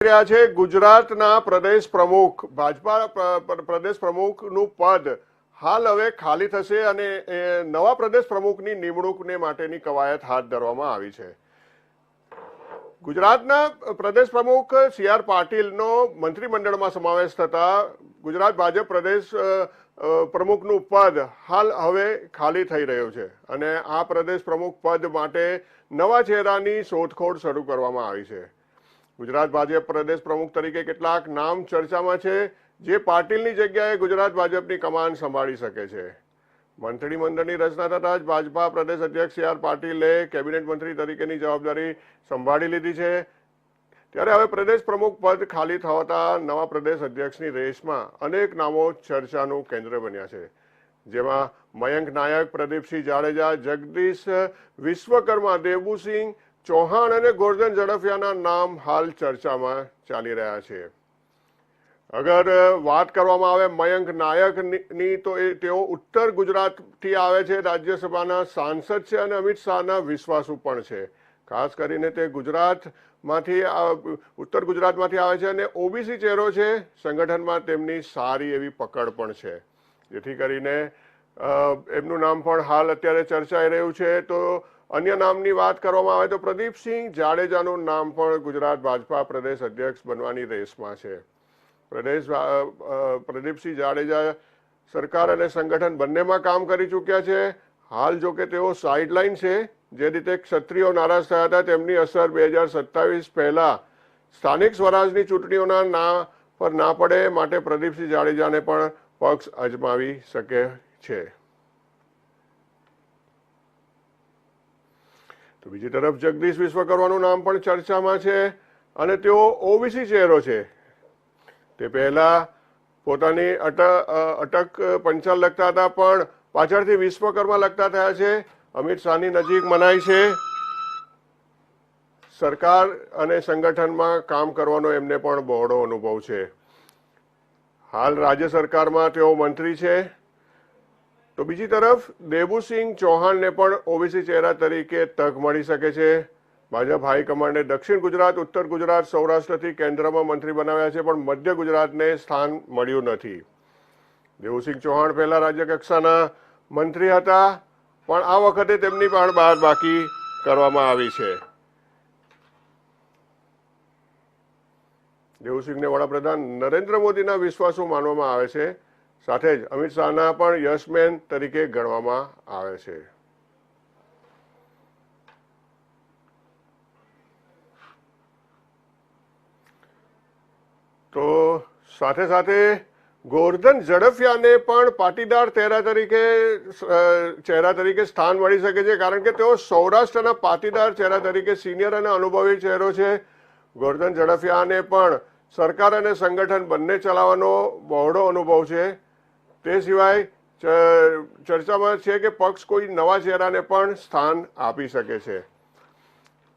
રહ્યા છે ગુજરાતના પ્રદેશ પ્રમુખ ભાજપા પ્રદેશ પ્રમુખનું પદ હાલ હવે ખાલી થશે અને નવા પ્રદેશ પ્રમુખની નિમણૂકને માટેની કવાયત હાથ ધરવામાં આવી છે। ગુજરાતના પ્રદેશ પ્રમુખ સી.આર. પાટીલનો મંત્રીમંડળમાં સમાવેશ થતા ગુજરાત ભાજપ પ્રદેશ પ્રમુખનું પદ હાલ હવે ખાલી થઈ રહ્યું છે અને આ પ્રદેશ પ્રમુખ પદ માટે નવા ચહેરાની શોધખોળ શરૂ કરવામાં આવી છે। ગુજરાત ભાજપ પ્રદેશ પ્રમુખ તરીકે કેટલાક નામ ચર્ચામાં છે જે પાટીલની જગ્યાએ ગુજરાત ભાજપની કમાન સંભાળી શકે છે। મંત્રીમંડળની રચના થતા જ ભાજપા પ્રદેશ અધ્યક્ષ સી.આર. પાટીલે કેબિનેટ મંત્રી તરીકેની જવાબદારી સંભાળી લીધી છે। ત્યારે હવે પ્રદેશ પ્રમુખ પદ ખાલી થતા નવા પ્રદેશ અધ્યક્ષની રેસમાં અનેક નામો ચર્ચાનું કેન્દ્ર બન્યા છે, જેમાં મયંક નાયક, પ્રદીપસિંહ જાડેજા, જગદીશ વિશ્વકર્મા, દેબુસિંહ ચૌહાણ અને ગોરધન ઝડફિયાના નામ હાલ ચર્ચામાં ચાલી રહ્યા છે। અગર વાત કરવામાં આવે મયંક નાયકની તો તેઓ ઉત્તર ગુજરાતથી આવે છે, રાજ્યસભાના સાંસદ છે અને અમિત શાહના વિશ્વાસુ પણ છે। ખાસ કરીને તે ઉત્તર ગુજરાતમાંથી આવે છે અને ઓબીસી ચહેરો છે। સંગઠનમાં તેમની સારી એવી પકડ પણ છે, જેથી કરીને એમનું નામ પણ હાલ અત્યારે ચર્ચાઈ રહ્યું છે। તો અન્ય નામની વાત કરવામાં આવે તો પ્રદીપસિંહ જાડેજાનું નામ પણ ગુજરાત ભાજપા પ્રદેશ અધ્યક્ષ બનવાની રેસમાં છે। પ્રદીપસિંહ જાડેજા સરકાર અને સંગઠન બંનેમાં કામ કરી ચૂક્યા છે। હાલ જો કે તેઓ સાઇડલાઇન છે। જે રીતે ક્ષત્રિયો નારાજ થયા હતા તેમની અસર 2027 પહેલા સ્થાનિક સ્વરાજની ચૂંટણીઓના પર ના પડે માટે પ્રદીપસિંહ જાડેજાને પણ પક્ષ અજમાવી શકે છે। તો બીજી તરફ જગદીશ વિશ્વકર્માનું નામ પણ ચર્ચામાં છે અને તેઓ ઓબીસી ચહેરો છે। તે પહેલા પોતાની અટક પંચાલ લખતા હતા પણ પાછળથી વિશ્વકર્મા લખતા થયા છે। અમિત શાહની નજીક મનાય છે। સરકાર અને સંગઠનમાં કામ કરવાનો એમને પણ બહોળો અનુભવ છે। હાલ રાજ્ય સરકારમાં તેઓ મંત્રી છે। તો બીજી તરફ દેબુસિંહ ચૌહાણને પણ ઓબીસી ચહેરા તરીકે તક મળી શકે છે। ભાજપ હાઈકમાન્ડે દક્ષિણ ગુજરાત, ઉત્તર ગુજરાત, સૌરાષ્ટ્રથી કેન્દ્રમાં મંત્રી બનાવ્યા છે પણ મધ્ય ગુજરાતને સ્થાન મળ્યું નથી। દેબુસિંહ ચૌહાણ પહેલા રાજ્ય કક્ષાના મંત્રી હતા પણ આ વખતે તેમની પણ બાદબાકી કરવામાં આવી છે। દેબુસિંહને વડાપ્રધાન નરેન્દ્ર મોદીના વિશ્વાસુ માનવામાં આવે છે, સાથે જ અમિત શાહના પણ યશમેન તરીકે ગણવામાં આવે છે। તો સાથે સાથે ગોરધન ઝડફિયાને પણ પાટીદાર ચહેરા તરીકે સ્થાન મળી શકે છે, કારણ કે તેઓ સૌરાષ્ટ્રના પાટીદાર ચહેરા તરીકે સિનિયર અને અનુભવી ચહેરો છે। ગોરધન ઝડફિયાને પણ સરકાર અને સંગઠન બંને ચલાવવાનો બહોળો અનુભવ છે। તે સિવાય ચર્ચામાં છે કે પક્ષ કોઈ નવા ચહેરાને પણ સ્થાન આપી શકે છે।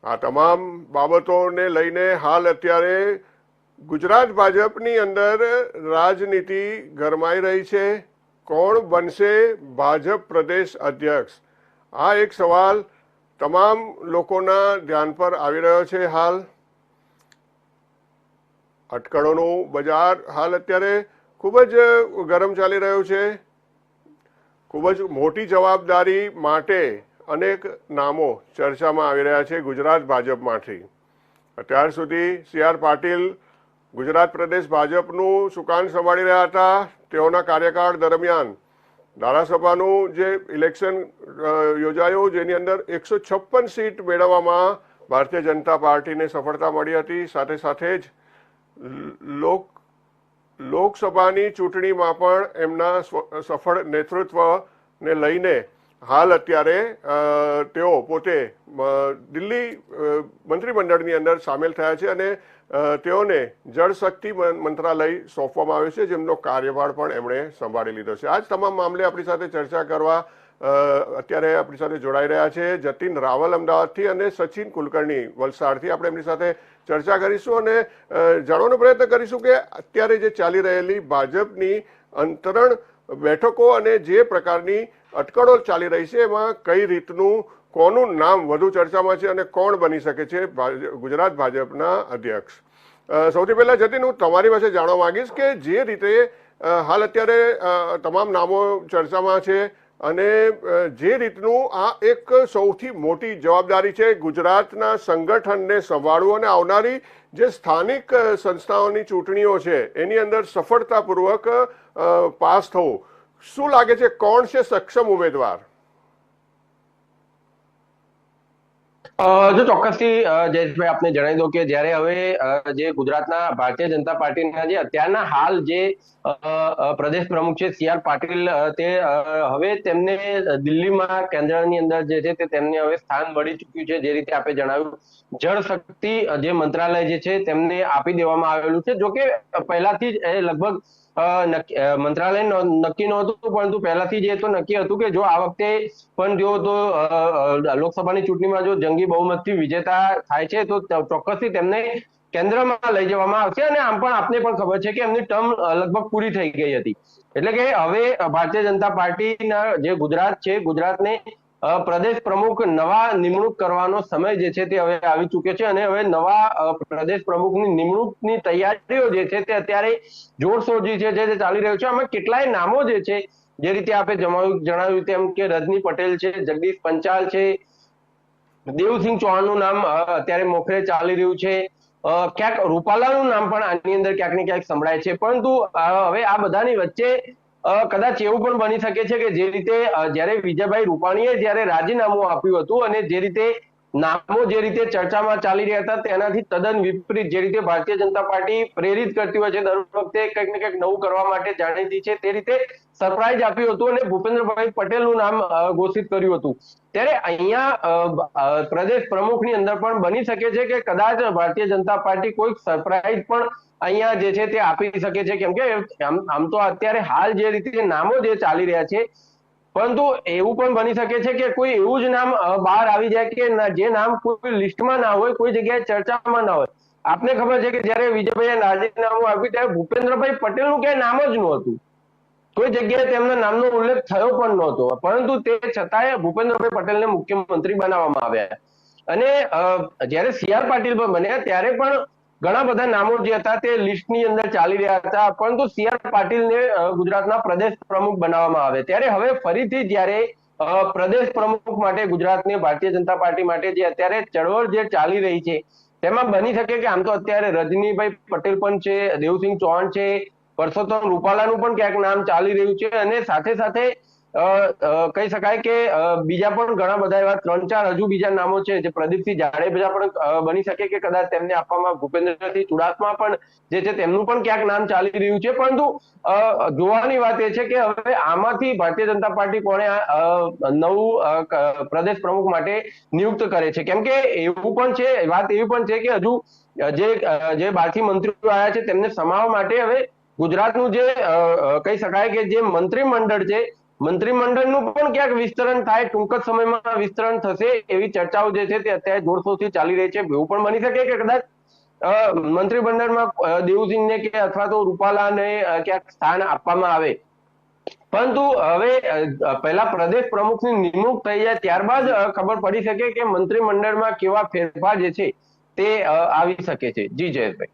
આ તમામ બાબતોને લઈને હાલ અત્યારે ગુજરાત ભાજપની અંદર રાજનીતિ ગરમાઈ રહી છે। કોણ બનશે ભાજપ પ્રદેશ અધ્યક્ષ? આ એક સવાલ તમામ લોકોના ધ્યાન પર આવી રહ્યો છે। હાલ અટકળોનું બજાર હાલ અત્યારે ખૂબ જ ગરમ ચાલી રહ્યું છે। ખૂબ જ મોટી જવાબદારી માટે અનેક નામો ચર્ચામાં આવી રહ્યા છે ગુજરાત ભાજપમાંથી। અત્યાર સુધી સી.આર. પાટીલ ગુજરાત પ્રદેશ ભાજપનું સુકાન સંભાળી રહ્યા હતા। તેઓના કાર્યકાળ દરમિયાન ધારાસભાનું જે ઇલેક્શન યોજાયું જેની અંદર 156 સીટ મેળવવામાં ભારતીય જનતા પાર્ટીને સફળતા મળી હતી। સાથે સાથે જ લોકસભાની ચૂંટણીમાં પણ એમના સફળ નેતૃત્વને લઈને હાલ અત્યારે તેઓ પોતે દિલ્હી મંત્રીમંડળની અંદર સામેલ થયા છે અને તેઓને જળશક્તિ મંત્રાલય સોંપવામાં આવ્યું છે, જેમનો કાર્યભાર પણ એમણે સંભાળી લીધો છે। આ જ તમામ મામલે આપણી સાથે ચર્ચા કરવા અત્યારે આપણી સાથે જોડાઈ રહ્યા છે જતીન રાવલ અમદાવાદથી અને સચિન કુલકર્ણી વલસાડથી। આપણે એમની સાથે ચર્ચા કરીશું અને જાણવાનો પ્રયત્ન કરીશું કે અત્યારે જે ચાલી રહેલી ભાજપની અંતરણ બેઠકો અને જે પ્રકારની અટકળો ચાલી રહી છે એમાં કઈ રીતનું કોનું નામ વધુ ચર્ચામાં છે અને કોણ બની શકે છે ગુજરાત ભાજપના અધ્યક્ષ? સૌથી પહેલા જતીન, હું તમારી પાસે જાણવા માંગીશ કે જે રીતે હાલ અત્યારે તમામ નામો ચર્ચામાં છે અને જે રીતનું આ એક સૌથી મોટી જવાબદારી છે ગુજરાતના સંગઠનને સંભાળવું અને આવનારી જે સ્થાનિક સંસ્થાઓની ચૂંટણીઓ છે એની અંદર સફળતાપૂર્વક પાસ થવું, શું લાગે છે કોણ છે સક્ષમ ઉમેદવાર? જો ચોક્કસથી જયેશભાઈ આપને જણાવી દો કે જ્યારે હવે જે ગુજરાતના ભારતીય જનતા પાર્ટીના જે અત્યારના હાલ જે પ્રદેશ પ્રમુખ છે સી આર પાટીલ, તે હવે તેમને દિલ્હીમાં કેન્દ્રની અંદર જે છે તે તેમને હવે સ્થાન મળી ચૂક્યું છે. જે રીતે આપણે જણાવ્યું, જળ શક્તિ જે મંત્રાલય જે છે તેમને આપી દેવામાં આવેલું છે. જોકે પહેલાથી જ લગભગ મંત્રાલય નક્કી નહોતું, પરંતુ પહેલાથી જ એ તો નક્કી હતું કે જો આ વખતે પણ જો તો લોકસભાની ચૂંટણીમાં જો જંગી બહુમતથી વિજેતા થાય છે તો ચોક્કસથી તેમને કેન્દ્રમાં લઈ જવામાં આવશે. અને આમ પણ આપને પણ ખબર છે કે એમની ટર્મ લગભગ પૂરી થઈ ગઈ હતી. એટલે કે હવે ભારતીય જનતા પાર્ટીના જે ગુજરાત છે, ગુજરાતને પ્રદેશ પ્રમુખ નવા નિમણૂક કરવાનો સમય જે છે તે હવે આવી ચૂક્યો છે. અને હવે નવા પ્રદેશ પ્રમુખની નિમણૂકની તૈયારીઓ જે છે તે અત્યારે જોરશોરથી છે જે ચાલી રહ્યું છે. આમાં કેટલાય નામો જે છે, જે રીતે આપણે જણાવ્યું તેમ કે રજની પટેલ છે, જગદીશ પંચાલ છે, દેવસિંહ ચૌહાણનું નામ અત્યારે મોખરે ચાલી રહ્યું છે, ક્યાંક રૂપાલાનું નામ પણ આની અંદર ક્યાંક ને ક્યાંક સંભળાય છે. પરંતુ હવે આ બધાની વચ્ચે કદાચ એવું પણ બની શકે છે કે જે રીતે જ્યારે વિજયભાઈ રૂપાણીએ જ્યારે રાજીનામું આપ્યું હતું અને જે રીતે નામો જે રીતે ચર્ચામાં ચાલી રહ્યા હતા તેનાથી તદ્દન વિપરીત, જે રીતે ભારતીય જનતા પાર્ટી પ્રેરિત કરતી હોય છે દર વખતે કંઈક ને કંઈક નવું કરવા માટે જાણીતી છે, તે રીતે સરપ્રાઈઝ આપ્યું હતું અને ભૂપેન્દ્રભાઈ પટેલનું નામ ઘોષિત કર્યું હતું. ત્યારે અહીંયા પ્રદેશ પ્રમુખની અંદર પણ બની શકે છે કે કદાચ ભારતીય જનતા પાર્ટી કોઈક સરપ્રાઈઝ પણ અહીંયા જે છે તે આપી શકે છે. કેમ કે આમ તો અત્યારે હાલ જે રીતે નામો જે ચાલી રહ્યા છે, પરંતુ એવું પણ બની શકે છે કે કોઈ એવું જ નામ બહાર આવી જાય કે જે નામ કોઈ લિસ્ટમાં ના હોય, કોઈ જગ્યાએ ચર્ચામાં ના હોય. આપને ખબર છે કે જયારે વિજયભાઈએ રાજીનામું આપ્યું ત્યારે ભૂપેન્દ્રભાઈ પટેલનું ક્યાંય નામ જ નહોતું, કોઈ જગ્યાએ તેમના નામનો ઉલ્લેખ થયો પણ નહોતો, પરંતુ તે છતાંય ભૂપેન્દ્રભાઈ પટેલને મુખ્યમંત્રી બનાવવામાં આવ્યા. અને જયારે સી આર પાટીલ બન્યા ત્યારે પણ ઘણા બધા નામો જે હતા તે લિસ્ટની અંદર ચાલી રહ્યા હતા, પરંતુ સી આર પાટીલને ગુજરાતના પ્રદેશ પ્રમુખ બનાવવામાં આવે. ત્યારે હવે ફરીથી જયારે પ્રદેશ પ્રમુખ માટે ગુજરાતની ભારતીય જનતા પાર્ટી માટે જે અત્યારે ચળવળ જે ચાલી રહી છે, તેમાં બની શકે કે આમ તો અત્યારે રજનીભાઈ પટેલ પણ છે, દેવસિંહ ચૌહાણ છે, પરસોત્તમ રૂપાલાનું પણ ક્યાંક નામ ચાલી રહ્યું છે. અને સાથે સાથે કહી શકાય કે બીજા પણ ઘણા બધા એવા 3-4 હજુ બીજા નામો છે, જે પ્રદીપસિંહ જાડેજા પણ બની શકે કે કદાચ તેમને આપવામાં, ભૂપેન્દ્રસિંહ ચુડાસમા પણ જે છે તેમનું પણ ક્યાંક નામ ચાલી રહ્યું છે. પરંતુ જોવાની વાત એ છે કે હવે આમાંથી ભારતીય જનતા પાર્ટી કોણે નવું પ્રદેશ પ્રમુખ માટે નિયુક્ત કરે છે. કેમ કે એવું પણ છે, વાત એવી પણ છે કે હજુ જે બહારથી મંત્રીઓ આવ્યા છે તેમને સમાવવા માટે હવે ગુજરાતનું જે કહી શકાય કે જે મંત્રીમંડળ છે, મંત્રીમંડળનું પણ ક્યાંક વિસ્તરણ થાય, ટૂંક જ સમયમાં વિસ્તરણ થશે એવી ચર્ચાઓ જે છે તે અત્યારે જોરશોરથી ચાલી રહી છે. એવું પણ બની શકે કે કદાચ મંત્રીમંડળમાં દેવુસિંહને કે અથવા તો રૂપાલાને ક્યાંક સ્થાન આપવામાં આવે. પરંતુ હવે પહેલા પ્રદેશ પ્રમુખની નિમણૂક થઈ જાય ત્યારબાદ ખબર પડી શકે કે મંત્રીમંડળમાં કેવા ફેરફાર જે છે તે આવી શકે છે. જી જયેશભાઈ.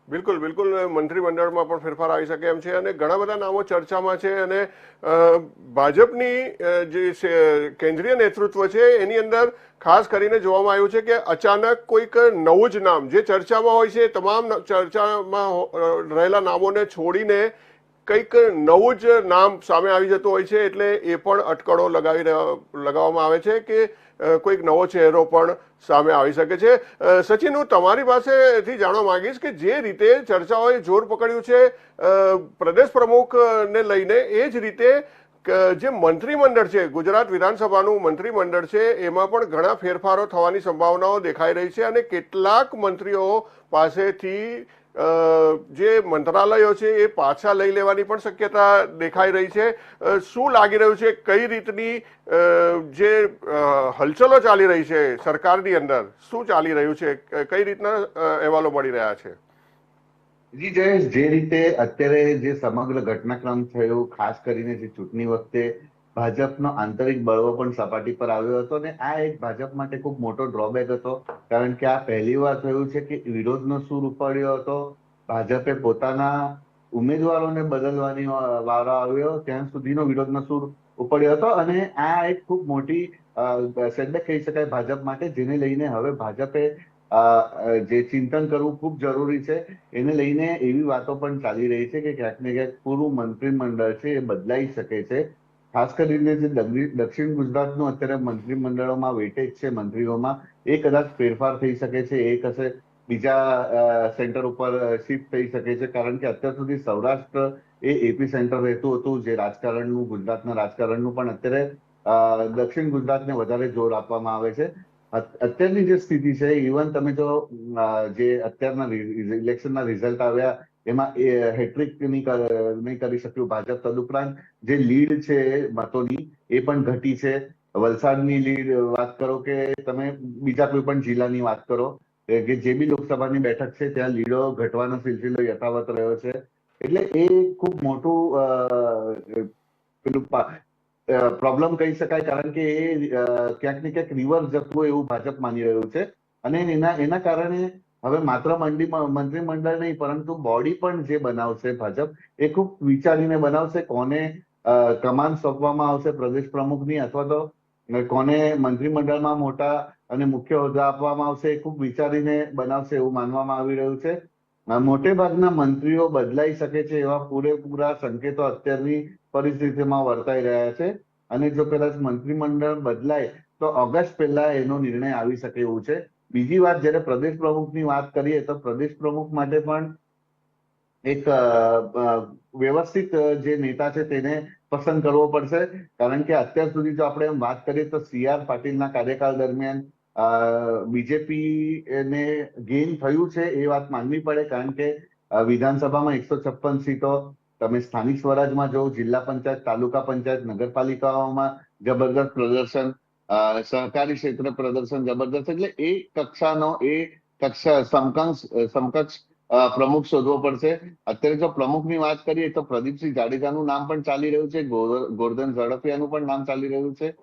બિલકુલ બિલકુલ, મંત્રીમંડળમાં પણ ફેરફાર આવી શકે એમ છે અને ઘણા બધા નામો ચર્ચામાં છે. અને ભાજપની જે કેન્દ્રીય નેતૃત્વ છે એની અંદર ખાસ કરીને જોવામાં આવ્યું છે કે અચાનક કોઈક નવું જ નામ જે ચર્ચામાં હોય છે, તમામ ચર્ચામાં રહેલા નામોને છોડીને કંઈક નવું જ નામ સામે આવી જતું હોય છે, એટલે એ પણ અટકળો લગાવવામાં આવે છે કે કોઈક નવો ચહેરો પણ સામે આવી શકે છે. સચિન, હું તમારી પાસેથી જાણવા માંગીશ કે જે રીતે ચર્ચાઓએ જોર પકડ્યું છે પ્રદેશ પ્રમુખને લઈને, એ જ રીતે જે મંત્રીમંડળ છે, ગુજરાત વિધાનસભાનું મંત્રીમંડળ છે, એમાં પણ ઘણા ફેરફારો થવાની સંભાવનાઓ દેખાઈ રહી છે. અને કેટલાક મંત્રીઓ પાસેથી જે મંત્રાલયો છે એ પાછા લઈ લેવાની પણ શક્યતા દેખાઈ રહી છે. શું લાગી રહ્યું છે, કઈ રીતની જે હલચલો ચાલી રહી છે સરકારની અંદર, શું ચાલી રહ્યું છે, કઈ રીતના અહેવાલો મળી રહ્યા છે? જી જયેશ, જે રીતે અત્યારે જે સમગ્ર ઘટનાક્રમ થયો, ખાસ કરીને જે ચૂંટણી વખતે ભાજપનો આંતરિક બળવો પણ સપાટી પર આવ્યો હતો અને આ એક ભાજપ માટે ખૂબ મોટો ડ્રોબેક હતો. કારણ કે આ પહેલી વાર થયું છે કે વિરોધનો સૂર ઉપાડ્યો હતો. ભાજપે પોતાના ઉમેદવારોને બદલવાની વારો આવ્યો ત્યાં સુધીનો વિરોધનો સૂર ઉપડ્યો હતો અને આ એક ખૂબ મોટી સેટબેક કહી શકાય ભાજપ માટે, જેને લઈને હવે ભાજપે જે ચિંતન કરવું ખૂબ જરૂરી છે. એને લઈને એવી વાતો પણ ચાલી રહી છે કે ક્યાંક ને ક્યાંક પૂરું મંત્રીમંડળ છે એ બદલાઈ શકે છે. ખાસ કરીને જે દક્ષિણ ગુજરાતનું અત્યારે મંત્રીમંડળોમાં વેટેજ છે મંત્રીઓમાં, એ કદાચ ફેરફાર થઈ શકે છે. એ કશે બીજા સેન્ટર ઉપર શિફ્ટ થઈ શકે છે. કારણ કે અત્યાર સુધી સૌરાષ્ટ્ર એ એપી સેન્ટર રહેતું હતું, જે રાજકારણનું, ગુજરાતના રાજકારણનું, પણ અત્યારે દક્ષિણ ગુજરાતને વધારે જોર આપવામાં આવે છે. અત્યારની જે સ્થિતિ છે, ઇવન તમે જો જે અત્યારના ઇલેક્શનના રિઝલ્ટ આવ્યા એમાં હેટ્રિક નહીં કરી શક્યું ભાજપ. તદુપરાંત જે લીડ છે મતોની એ પણ ઘટી છે. વલસાડની લીડ વાત કરો કે તમે બીજા કોઈ પણ જિલ્લાની વાત કરો કે જે બી લોકસભાની બેઠક છે ત્યાં લીડો ઘટવાનો સિલસિલો યથાવત રહ્યો છે. એટલે એ ખૂબ મોટું પેલું પ્રોબ્લેમ કહી શકાય. કારણ કે એ ક્યાંક ને ક્યાંક રિવર્સ જતું હોય એવું ભાજપ માની રહ્યું છે. અને એના કારણે હવે માત્ર મંત્રીમંડળ નહીં પરંતુ બોડી પણ જે બનાવશે ભાજપ, એ ખૂબ વિચારીને બનાવશે. કોને કમાન સોંપવામાં આવશે પ્રદેશ પ્રમુખની, અથવા તો કોને મંત્રીમંડળમાં મોટા અને મુખ્ય હોદ્દા આપવામાં આવશે, એ ખૂબ વિચારીને બનાવશે એવું માનવામાં આવી રહ્યું છે. મોટે ભાગના મંત્રીઓ બદલાઈ શકે છે એવા પૂરેપૂરા સંકેતો અત્યારની પરિસ્થિતિમાં વર્તાઈ રહ્યા છે. અને જો કદાચ મંત્રીમંડળ બદલાય તો ઓગસ્ટ પહેલા એનો નિર્ણય આવી શકે એવું છે. બીજી વાત, જયારે પ્રદેશ પ્રમુખની વાત કરીએ તો પ્રદેશ પ્રમુખ માટે પણ એક વ્યવસ્થિત જે નેતા છે તેને પસંદ કરવો પડશે. કારણ કે અત્યાર સુધી જો આપણે વાત કરીએ તો CR પાટીલના કાર્યકાળ દરમિયાન બીજેપી ને ગેઇન થયું છે એ વાત માનવી પડે. કારણ કે વિધાનસભામાં 156 સીટો, તમે સ્થાનિક સ્વરાજમાં જો, જિલ્લા પંચાયત, તાલુકા પંચાયત, નગરપાલિકાઓમાં જબરદસ્ત પ્રદર્શન, સહકારી ક્ષેત્રે પ્રદર્શન જબરદસ્ત. એટલે એ કક્ષાનો સમકક્ષ પ્રમુખ શોધવો પડશે. અત્યારે જો પ્રમુખની વાત કરીએ તો પ્રદીપસિંહ જાડેજાનું નામ પણ ચાલી રહ્યું છે, ગોરધન ઝડફિયાનું પણ નામ ચાલી રહ્યું છે,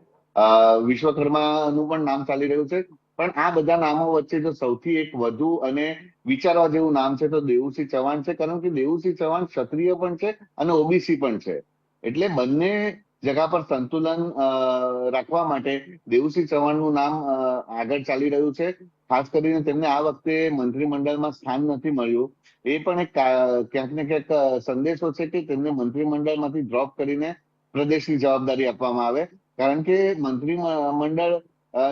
વિશ્વકર્માનું પણ નામ ચાલી રહ્યું છે. પણ આ બધા નામો વચ્ચે જો સૌથી એક વધુ અને વિચારવા જેવું નામ છે તો દેવુસિંહ ચૌહાણ છે. કારણ કે દેવુસિંહ ચૌહાણ ક્ષત્રિય પણ છે અને ઓબીસી પણ છે. એટલે બંને જગા પર સંતુલન રાખવા માટે દેવુસિંહ ચૌહાણનું નામ આગળ ચાલી રહ્યું છે. ખાસ કરીને તેમને આ વખતે મંત્રીમંડળમાં સ્થાન નથી મળ્યું. એ પણ એક ક્યાંક ને ક્યાંક સંદેશો છે કે તેમને મંત્રીમંડળમાંથી ડ્રોપ કરીને પ્રદેશની જવાબદારી આપવામાં આવે. કારણ કે મંત્રીમંડળ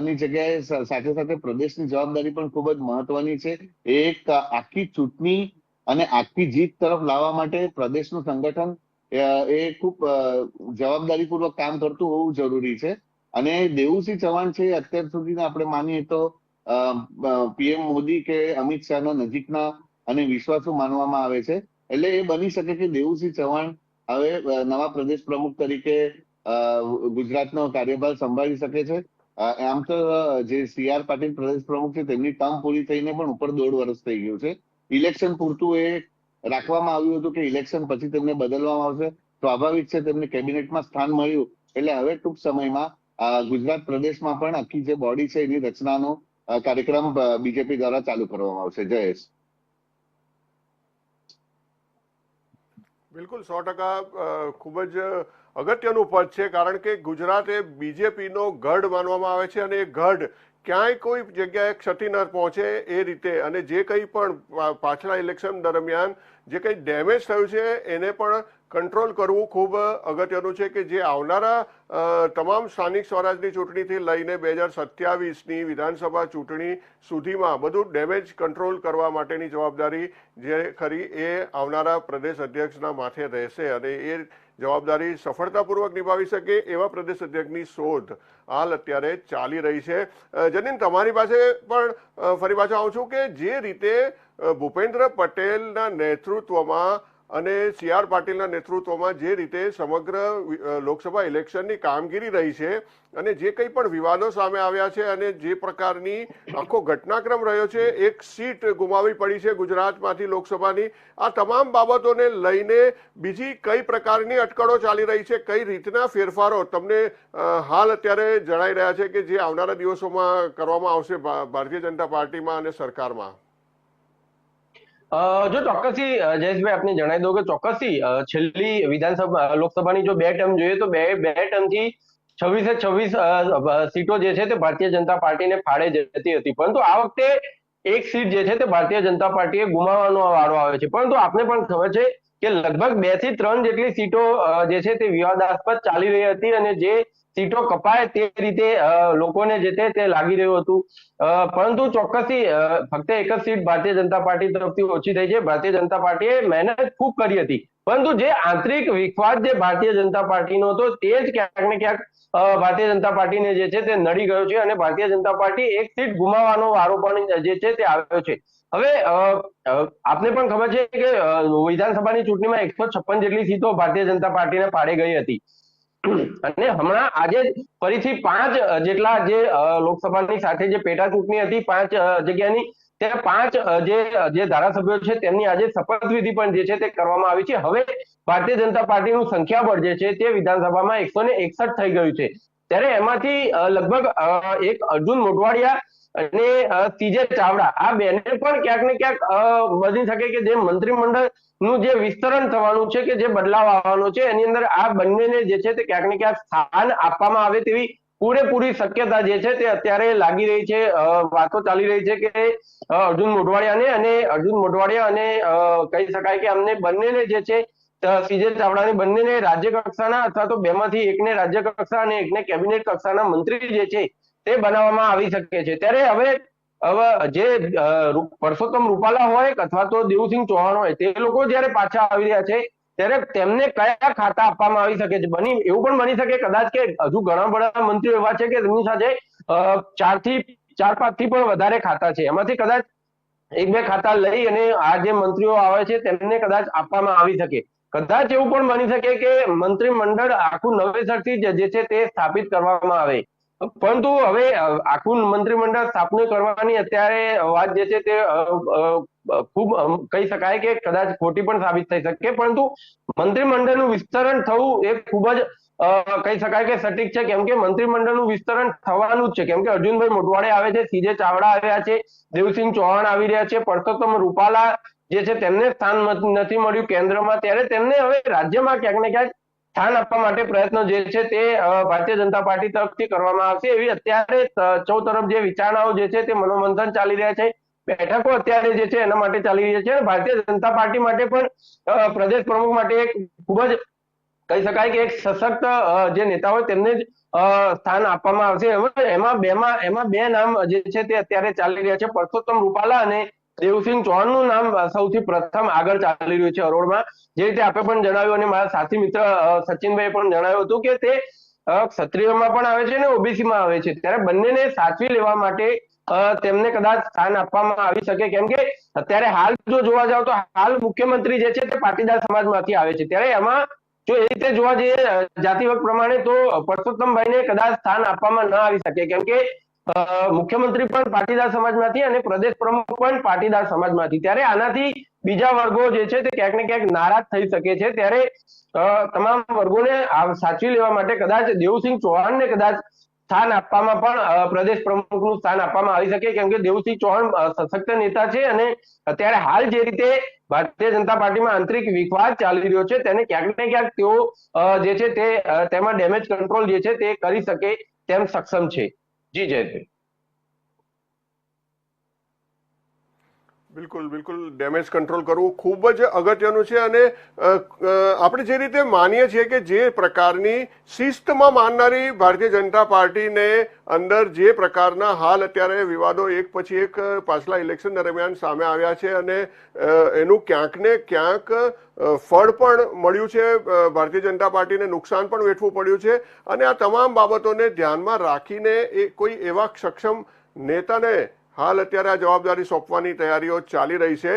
ની જગ્યાએ સાથે સાથે પ્રદેશની જવાબદારી પણ ખૂબ જ મહત્વની છે. એક આખી ચૂંટણી અને આખી જીત તરફ લાવવા માટે પ્રદેશનું સંગઠન એ ખૂબ જવાબદારીપૂર્વક કામ કરતું હોવું જરૂરી છે. અને દેવુસિંહ ચૌહાણ છે અત્યાર સુધીના આપણે માનીએ તો PM મોદી કે અમિત શાહના નજીકના અને વિશ્વાસુ માનવામાં આવે છે. એટલે એ બની શકે કે દેવુસિંહ ચૌહાણ હવે નવા પ્રદેશ પ્રમુખ તરીકે ગુજરાતનો કાર્યભાર સંભાળી શકે છે. આમ તો જે CR પાટીલ પ્રદેશ પ્રમુખ છે તેમની ટર્મ પૂરી થઈને પણ ઉપર 1.5 વર્ષ થઈ ગયું છે. ઇલેક્શન પૂરતું એ રાખવામાં આવ્યું હતું કે ઇલેક્શન પછી તેમને બદલવામાં આવશે. સ્વાભાવિક છે, તેમને કેબિનેટમાં સ્થાન મળ્યું એટલે હવે ટૂંક સમયમાં ગુજરાત પ્રદેશમાં પણ આખી જે બોડી છે એની રચનાનો કાર્યક્રમ બીજેપી દ્વારા ચાલુ કરવામાં આવશે. જયેશ. બિલકુલ 100% ખૂબ જ અગત્યનું પદ છે. કારણ કે ગુજરાત એ બીજેપીનો ગઢ માનવામાં આવે છે અને એ ગઢ ક્યાંય કોઈ જગ્યાએ ક્ષતિ ન પહોંચે એ રીતે, અને જે કંઈ પણ પાછલા ઇલેક્શન દરમિયાન જે કંઈ ડેમેજ થયું છે એને પણ કંટ્રોલ કરવું ખૂબ અગત્યનું છે. કે જે આવનારા તમામ સ્થાનિક સ્વરાજની ચૂંટણીથી લઈને 2027ની વિધાનસભા ચૂંટણી સુધીમાં બધું ડેમેજ કંટ્રોલ કરવા માટેની જવાબદારી જે ખરી એ આવનારા પ્રદેશ અધ્યક્ષના માથે રહેશે. અને એ જવાબદારી સફળતાપૂર્વક નિભાવી શકે એવા પ્રદેશ અધ્યક્ષની શોધ હાલ અત્યારે ચાલી રહી છે. જનીન, તમારી પાસે પણ ફરી પાછા આવું છું કે જે રીતે ભૂપેન્દ્ર પટેલના નેતૃત્વમાં અને સી આર પાટીલના નેતૃત્વમાં જે રીતે સમગ્ર લોકસભા ઇલેક્શનની કામગીરી રહી છે અને જે કંઈ પણ વિવાદો સામે આવ્યા છે અને જે પ્રકારની આખો ઘટનાક્રમ રહ્યો છે, એક સીટ ગુમાવી પડી છે ગુજરાતમાંથી લોકસભાની, આ તમામ બાબતોને લઈને બીજી કઈ પ્રકારની અટકળો ચાલી રહી છે, કઈ રીતના ફેરફારો તમને હાલ અત્યારે જણાઈ રહ્યા છે કે જે આવનારા દિવસોમાં કરવામાં આવશે ભારતીય જનતા પાર્ટીમાં અને સરકારમાં? જો ચોક્કસથી જયેશભાઈ આપને જણાવી દઉં કે ચોક્કસથી છેલ્લી વિધાનસભા લોકસભાની જો 2 ટર્મ જોઈએ તો બે ટર્મથી 26 સીટો જે છે તે ભારતીય જનતા પાર્ટીને ફાળે જતી હતી, પરંતુ આ વખતે એક સીટ જે છે તે ભારતીય જનતા પાર્ટીએ ગુમાવવાનો વારો આવે છે. પરંતુ આપને પણ ખબર છે કે લગભગ 2 થી 3 જેટલી સીટો જે છે તે વિવાદાસ્પદ ચાલી રહી હતી અને જે સીટો કપાય તે રીતે લોકોને જે તે લાગી રહ્યું હતું. પરંતુ ચોક્કસથી ફક્ત એક જ સીટ ભારતીય જનતા પાર્ટી તરફથી ઓછી થઈ છે. ભારતીય જનતા પાર્ટીએ મહેનત ખૂબ કરી હતી, પરંતુ જે આંતરિક વિખવાદ જે ભારતીય જનતા પાર્ટીનો હતો તે જ ક્યાંક ને ક્યાંક ભારતીય જનતા પાર્ટીને જે છે તે નડી ગયો છે અને ભારતીય જનતા પાર્ટી એક સીટ ગુમાવવાનો વારો પણ જે છે તે આવ્યો છે. હવે આપને પણ ખબર છે કે વિધાનસભાની ચૂંટણીમાં 156 જેટલી સીટો ભારતીય જનતા પાર્ટીને ફાળે ગઈ હતી અને હમણાં આજે ફરીથી 5 જેટલા જે લોકસભાની સાથે જે પેટા ચૂંટણી હતી 5 જગ્યાની, ત્યાં 5 જે ધારાસભ્યો છે તેમની આજે શપથવિધિ પણ જે છે તે કરવામાં આવી છે. હવે ભારતીય જનતા પાર્ટીનું સંખ્યાબળ જે છે તે વિધાનસભામાં 161 થઈ ગયું છે. ત્યારે એમાંથી લગભગ એક અર્જુન મોઢવાડિયા અને સીજે ચાવડા આ બેને પણ ક્યાંક ને ક્યાંક બની શકે કે જે મંત્રીમંડળ નું જે વિસ્તરણ થવાનું છે કે જે બદલાવ આવવાનો છે એની અંદર આ બંનેને જે છે તે ક્યાંક ને ક્યાંક સ્થાન આપવામાં આવે તેવી પૂરેપૂરી શક્યતા જે છે તે અત્યારે લાગી રહી છે. વાતો ચાલી રહી છે કે અર્જુન મોઢવાડિયા અને કહી શકાય કે અમને બંનેને જે છે સીજે ચાવડાને બંનેને રાજ્ય કક્ષાના અથવા તો બેમાંથી એકને રાજ્ય કક્ષા અને એકને કેબિનેટ કક્ષાના મંત્રી જે છે તે બનાવવામાં આવી શકે છે. ત્યારે હવે જે પરસોત્તમ રૂપાલા હોય અથવા તો દેવુસિંહ ચૌહાણ હોય તે લોકો જયારે પાછા આવી રહ્યા છે ત્યારે તેમને કયા ખાતા આપવામાં આવી શકે છે? એવું પણ બની શકે કદાચ કે હજુ ઘણા બધા મંત્રીઓ એવા છે કે તેમની સાથે 4 થી 5 થી પણ વધારે ખાતા છે, એમાંથી કદાચ 1-2 ખાતા લઈ અને આ જે મંત્રીઓ આવે છે તેમને કદાચ આપવામાં આવી શકે. કદાચ એવું પણ બની શકે કે મંત્રીમંડળ આખું નવેસરથી જે છે તે સ્થાપિત કરવામાં આવે. પરંતુ હવે આખું મંત્રીમંડળ સ્થાપના કરવાની અત્યારે વાત જે છે તે ખૂબ કહી શકાય કે કદાચ ખોટી પણ સાબિત થઈ શકે, પરંતુ મંત્રીમંડળનું વિસ્તરણ થવું એ ખૂબ જ કહી શકાય કે સટીક છે, કેમ કે મંત્રીમંડળનું વિસ્તરણ થવાનું જ છે. કેમ કે અર્જુનભાઈ મોઢવાડિયા આવે છે, સીજે ચાવડા આવ્યા છે, દેવસિંહ ચૌહાણ આવી રહ્યા છે, પરસોત્તમ રૂપાલા જે છે તેમને સ્થાન નથી મળ્યું કેન્દ્રમાં, ત્યારે તેમને હવે રાજ્યમાં ક્યાંક ને ક્યાંક સ્થાન આપવા માટે પ્રયત્નો જે છે તે ભારતીય જનતા પાર્ટી તરફથી કરવામાં આવશે એવી અત્યારે ચૌતરફ જે વિચારણાઓ જે છે તે મનોમંથન ચાલી રહ્યા છે. બેઠકો અત્યારે જે છે એના માટે ચાલી રહી છે. ભારતીય જનતા પાર્ટી માટે પણ પ્રદેશ પ્રમુખ માટે એક ખૂબ જ કહી શકાય કે એક સશક્ત જે નેતા હોય તેમને જ સ્થાન આપવામાં આવશે. એમાં બે નામ જે છે તે અત્યારે ચાલી રહ્યા છે, પરસોત્તમ રૂપાલા અને દેવસિંહ ચૌહાણનું નામ સૌથી પ્રથમ આગળ ચાલી રહ્યું છે હરોળમાં. જે રીતે આપણે પણ જણાવ્યું અને મારા સાથી મિત્ર સચિનભાઈ પણ જણાવ્યું હતું કે તે ક્ષત્રિયોમાં પણ આવે છે અને ઓબીસીમાં આવે છે, ત્યારે બંનેને સાચવી લેવા માટે તેમને કદાચ સ્થાન આપવામાં આવી શકે. કેમ કે અત્યારે હાલ જો જોવા જાવ તો હાલ મુખ્યમંત્રી જે છે તે પાટીદાર સમાજમાંથી આવે છે, ત્યારે એમાં જો એ રીતે જોવા જઈએ જાતિવક પ્રમાણે તો પરસોત્તમભાઈને કદાચ સ્થાન આપવામાં ન આવી શકે, કેમ કે મુખ્યમંત્રી પણ પાટીદાર સમાજમાંથી અને પ્રદેશ પ્રમુખ પણ પાટીદાર સમાજમાંથી. ત્યારે આનાથી બીજા વર્ગો જે છે તે ક્યાંક ને ક્યાંક નારાજ થઈ શકે છે. ત્યારે તમામ વર્ગોને સાચવી લેવા માટે કદાચ દેવસિંહ ચૌહાણને કદાચ સ્થાન આપવામાં પણ પ્રદેશ પ્રમુખનું સ્થાન આપવામાં આવી શકે, કેમ કે દેવસિંહ ચૌહાણ સશક્ત નેતા છે અને અત્યારે હાલ જે રીતે ભારતીય જનતા પાર્ટીમાં આંતરિક વિખવાદ ચાલી રહ્યો છે તેને ક્યાંક ને ક્યાંક તેઓ જે છે તે તેમાં ડેમેજ કંટ્રોલ જે છે તે કરી શકે તેમ સક્ષમ છે. જી જયભાઈ. બિલકુલ ડેમેજ કંટ્રોલ કરવું ખૂબ જ અગત્યનું છે. અને આપણે જે રીતે માનીએ છીએ કે જે પ્રકારની શિસ્તમાં માનનારી ભારતીય જનતા પાર્ટીને અંદર જે પ્રકારના હાલ અત્યારે વિવાદો એક પછી એક પાછલા ઇલેક્શન દરમિયાન સામે આવ્યા છે અને એનું ક્યાંક ને ક્યાંક ફળ પણ મળ્યું છે, ભારતીય જનતા પાર્ટીને નુકસાન પણ વેઠવું પડ્યું છે. અને આ તમામ બાબતોને ધ્યાનમાં રાખીને કોઈ એવા સક્ષમ નેતાને હાલ અત્યારે આ જવાબદારી સોંપવાની તૈયારીઓ ચાલી રહી છે.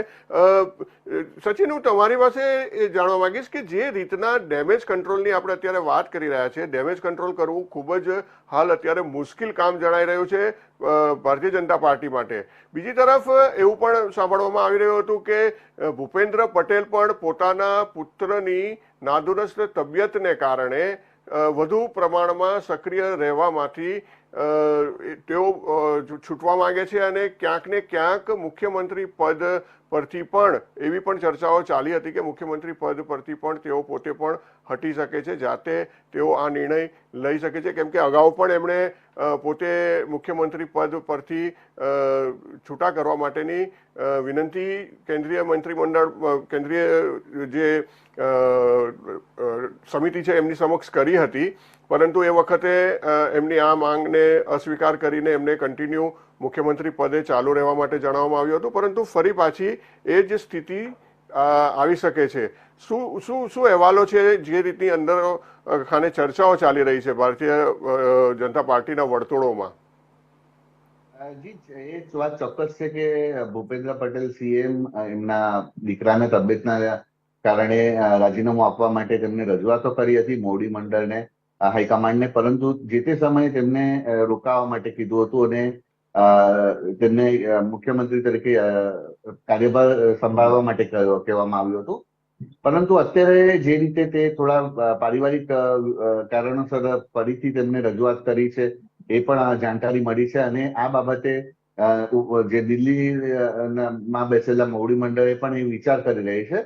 સચિન, હું તમારી પાસે એ જાણવા માંગીશ કે જે રીતના ડેમેજ કંટ્રોલની આપણે અત્યારે વાત કરી રહ્યા છીએ, ડેમેજ કંટ્રોલ કરવું ખૂબ જ હાલ અત્યારે મુશ્કેલ કામ જણાઈ રહ્યું છે ભારતીય જનતા પાર્ટી માટે. બીજી તરફ એવું પણ સાંભળવામાં આવી રહ્યું હતું કે ભૂપેન્દ્ર પટેલ પણ પોતાના પુત્રની નાદુરસ્ત તબિયતને કારણે વધુ પ્રમાણમાં સક્રિય રહેવામાંથી તેઓ છૂટવા માંગે છે અને ક્યાંક ને ક્યાંક મુખ્યમંત્રી પદ પરથી પણ એવી પણ ચર્ચાઓ ચાલી હતી કે મુખ્યમંત્રી પદ પરથી પણ તેઓ પોતે પણ હટી શકે છે, જાતે તેઓ આ નિર્ણય લઈ શકે છે, કેમ કે અગાઉ પણ એમણે પોતે મુખ્યમંત્રી પદ પરથી છૂટા કરવા માટેની વિનંતી કેન્દ્રીય મંત્રીમંડળ, કેન્દ્રીય જે સમિતિ છે એમની સમક્ષ કરી હતી, પરંતુ એ વખતે એમની આ માંગને અસ્વીકાર કરીને એમને કન્ટિન્યુ મુખ્યમંત્રી પદે ચાલુ રહેવા માટે જણાવવામાં આવ્યું હતું, પરંતુ ફરી પાછી એ જ સ્થિતિ આવી શકે છે. શું શું શું અહેવાલો છે જે રીતની અંદર ખાને ચર્ચાઓ ચાલી રહી છે ભારતીય જનતા પાર્ટીના વર્તુળોમાં? જી, એ વાત ચોક્કસ છે કે ભૂપેન્દ્ર પટેલ સીએમ એમના દીકરાને તબિયતના કારણે રાજીનામું આપવા માટે તેમને રજૂઆતો કરી હતી મોવડી મંડળને, હાઈકમાન્ડને, પરંતુ જે તે સમયે તેમને રોકાવા માટે કીધું હતું અને તેમને મુખ્યમંત્રી તરીકે કાર્યભાર સંભાળવા માટે કહેવામાં આવ્યું હતું. પરંતુ અત્યારે જે રીતે તે થોડા પારિવારિક કારણોસર ફરીથી તેમને રજૂઆત કરી છે એ પણ જાણકારી મળી છે અને આ બાબતે જે દિલ્હીમાં બેસેલા મોવડી મંડળે પણ એ વિચાર કરી રહી છે.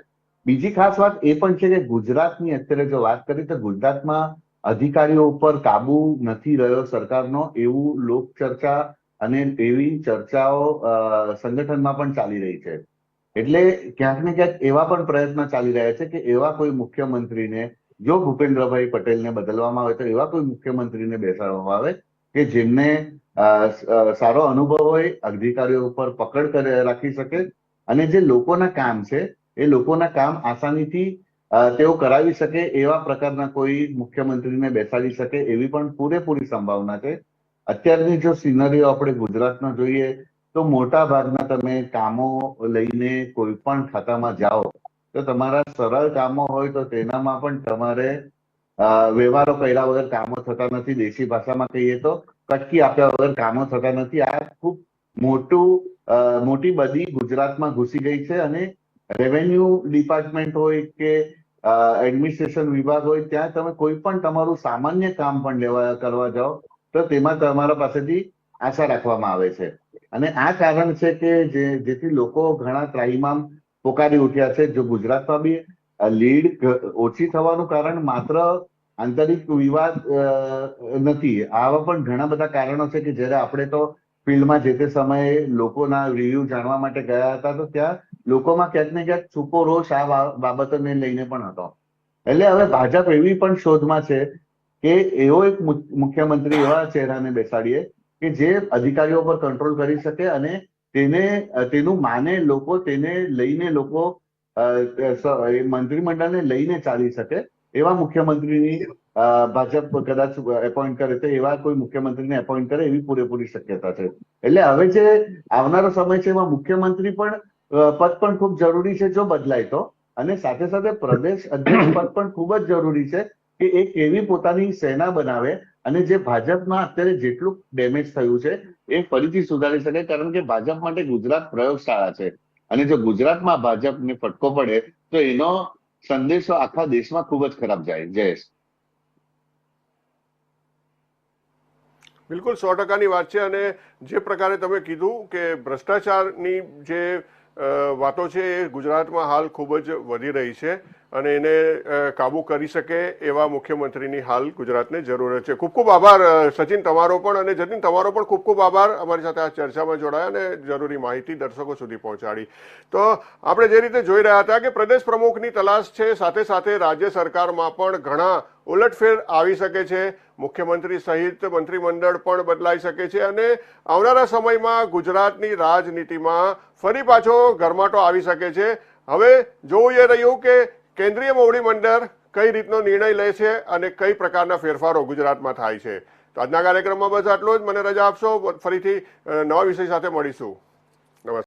બીજી ખાસ વાત એ પણ છે કે ગુજરાતની અત્યારે જો વાત કરીએ તો ગુજરાતમાં અધિકારીઓ ઉપર કાબુ નથી રહ્યો સરકારનો, એવું લોકચર્ચા અને એવી ચર્ચાઓ સંગઠનમાં પણ ચાલી રહી છે. એટલે ક્યાંક ને ક્યાંક એવા પણ પ્રયત્નો ચાલી રહ્યા છે કે એવા કોઈ મુખ્યમંત્રીને, જો ભૂપેન્દ્રભાઈ પટેલને બદલવામાં આવે તો એવા કોઈ મુખ્યમંત્રીને બેસાડવામાં આવે કે જેમને સારો અનુભવ હોય, અધિકારીઓ ઉપર પકડ રાખી શકે અને જે લોકોના કામ છે એ લોકોના કામ આસાનીથી તેઓ કરાવી શકે એવા પ્રકારના કોઈ મુખ્યમંત્રીને બેસાડી શકે એવી પણ પૂરેપૂરી સંભાવના છે. અત્યારની જો સિનરીઓ આપણે ગુજરાતમાં જોઈએ તો મોટા ભાગના તમે કામો લઈને કોઈ પણ ખાતામાં જાઓ તો તમારા સરળ કામો હોય તો તેનામાં પણ તમારે વ્યવહારો કર્યા વગર કામો થતા નથી. દેશી ભાષામાં કહીએ તો કટકી આપ્યા વગર કામો થતા નથી. આ ખૂબ મોટી બદી ગુજરાતમાં ઘૂસી ગઈ છે અને રેવન્યુ ડિપાર્ટમેન્ટ હોય કે એડમિનિસ્ટ્રેશન વિભાગ હોય ત્યાં તમે કોઈ પણ તમારું સામાન્ય કામ પણ કરવા જાઓ તો તેમાં તમારા પાસેથી આશા રાખવામાં આવે છે. અને આ કારણ છે કે જેથી લોકો ઘણા ત્રાહિમામ પોકારી ઉઠ્યા છે. જો ગુજરાતમાં બી લીડ ઓછી થવાનું કારણ માત્ર આંતરિક વિવાદ નથી, આવા પણ ઘણા બધા કારણો છે કે જ્યારે આપણે તો ફિલ્ડમાં જે તે સમયે લોકોના રિવ્યુ જાણવા માટે ગયા હતા તો ત્યાં લોકોમાં ક્યાંક ને ક્યાંક છૂપો રોષ આ બાબતોને લઈને પણ હતો. એટલે હવે ભાજપ એવી પણ શોધમાં છે કે એવો એક મુખ્યમંત્રી એવા ચહેરાને બેસાડીએ કે જે અધિકારીઓ પર કંટ્રોલ કરી શકે અને તેનું માને લોકો, તેને લઈને લોકો મંત્રીમંડળને લઈને ચાલી શકે એવા મુખ્યમંત્રીની ભાજપ કદાચ એપોઇન્ટ કરે તો એવા કોઈ મુખ્યમંત્રીને એપોઇન્ટ કરે એવી પૂરેપૂરી શક્યતા છે. એટલે હવે જે આવનારો સમય છે એમાં મુખ્યમંત્રી પણ પદ પણ ખૂબ જરૂરી છે જો બદલાય તો, અને સાથે સાથે પ્રદેશ અધ્યક્ષ પદ પણ ખૂબ જ જરૂરી છે કે એક એવી પોતાની સેના બનાવે અને જે ભાજપમાં અત્યારે જેટલું ડેમેજ થયું છે એ ફરીથી સુધારી શકે. કારણ કે ભાજપ માટે ગુજરાત પ્રયોગશાળા છે અને જો ગુજરાતમાં ભાજપને ફટકો પડે તો એનો સંદેશો આખા દેશમાં ખૂબ જ ખરાબ જાય. જયેશ, બિલકુલ 100%ની વાત છે. અને જે પ્રકારે તમે કીધું કે ભ્રષ્ટાચારની જે વાતો છે એ ગુજરાતમાં હાલ ખૂબ જ વધી રહી છે અને એને કાબુ કરી શકે એવા મુખ્યમંત્રીની હાલ ગુજરાતને જરૂરત છે. ખૂબ ખૂબ આભાર સચિન તમારો પણ, અને જતીન તમારો પણ ખૂબ ખૂબ આભાર અમારી સાથે આ ચર્ચામાં જોડાયા અને જરૂરી માહિતી દર્શકો સુધી પહોંચાડી. તો આપણે જે રીતે જોઈ રહ્યા હતા કે પ્રદેશ પ્રમુખની તલાશ છે, સાથે સાથે રાજ્ય સરકારમાં પણ ઘણા ઉલટફેર આવી શકે છે, મુખ્યમંત્રી સહિત મંત્રીમંડળ પણ બદલાઈ શકે છે અને આવનારા સમયમાં ગુજરાતની રાજનીતિમાં ફરી પાછો ગરમાટો આવી શકે છે. હવે જોવું એ રહ્યું કે કેન્દ્રીય મોવડી મંડળ કઈ રીતનો નિર્ણય લે છે અને કઈ પ્રકારના ફેરફારો ગુજરાતમાં થાય છે. તો આજના કાર્યક્રમમાં બસ આટલું જ. મને રજા આપશો, ફરીથી નવા વિષય સાથે મળીશું.